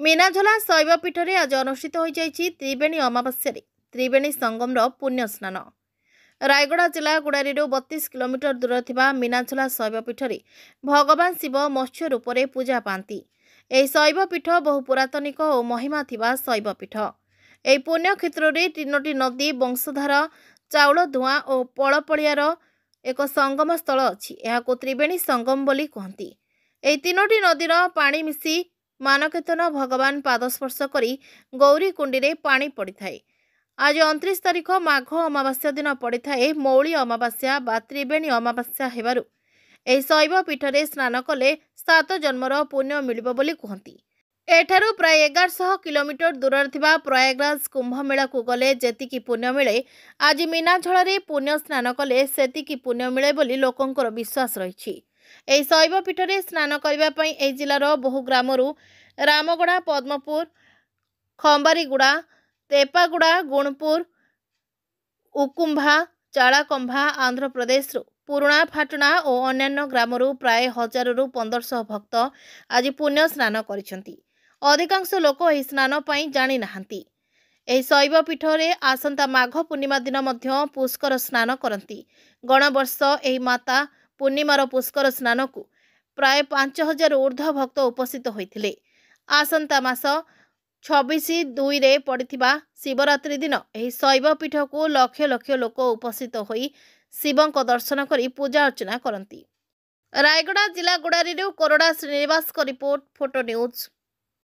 मीनाझला शैवपीठ में आज अनुष्ठित हो त्रिवेणी अमावास्या त्रिवेणी संगम पुण्य स्नान। रायगड़ा जिला गुड़ारी 32 किलोमीटर दूर थिबा मीनाझला शैवपीठ में भगवान शिव मत्स्य रूप में पूजा पाती। यह शैवपीठ बहु पुरातनिक और महिमा थिबा शैवपीठ। यह पुण्य क्षेत्र में 3टी नदी वंशधार चाउल धुआं और पड़पड़ियार एक संगम स्थल अच्छी। यह त्रिवेणी संगम बोली कहती। यह 3टी नदीर पानी मिसी मानकेतन भगवान पादस्पर्श करी गौरी कुंडी रे पानी पड़ी थाए। आज 29 तारीख माघ अमावास्या दिन पड़ी थाए मौली अमावास्या बा त्रिवेणी अमावास्या हेबारु एही शैव पीठ रे स्नान कले 7 जन्मर पुण्य मिलिबो बोली कहती। एठारु प्राय 1100 किलोमीटर दूर थिबा प्रयागराज कुंभ मेला को गले जेतिकी पुण्य मिले आज मीनाझला रे पुण्य स्नान कले सेतिकी पुण्य मिले बोली लोकंकर विश्वास रही। एही शैव पीठ रे स्नान करबा पई एही जिल्लार बहु ग्रामरू रामगड़ा, पद्मपुर, खंबारीगुड़ा, तेपागुड़ा, गुणपुर, उकुंभा, चाड़ाकंभा, आंध्र प्रदेश पुराणा फाटना और अन्य ग्रामरू प्राय 1000 रु 1500 भक्त आज पुण्य स्नान करिसेंती। अधिकांश लोक एही स्नान पई जानि नाहंती। एही शैव पीठ रे आसंता माघ पूर्णिमा दिन मध्य पुष्कर स्नान करंती। गणवर्ष एही माता पूर्णिमार पुष्कर स्नान को प्राय 5000 ऊर्ध्व भक्त उपस्थित होइथिले। आसंता मास 26/2 रे पड़िथिबा शिवरात्रि दिन एही शैव पीठ को लक्ष लक्ष लोक उपस्थित होई शिवंक दर्शन करी पूजा अर्चना करंती। रायगड़ा जिला गुड़ारी कोरडा श्रीनिवास का रिपोर्ट, फोटो न्यूज।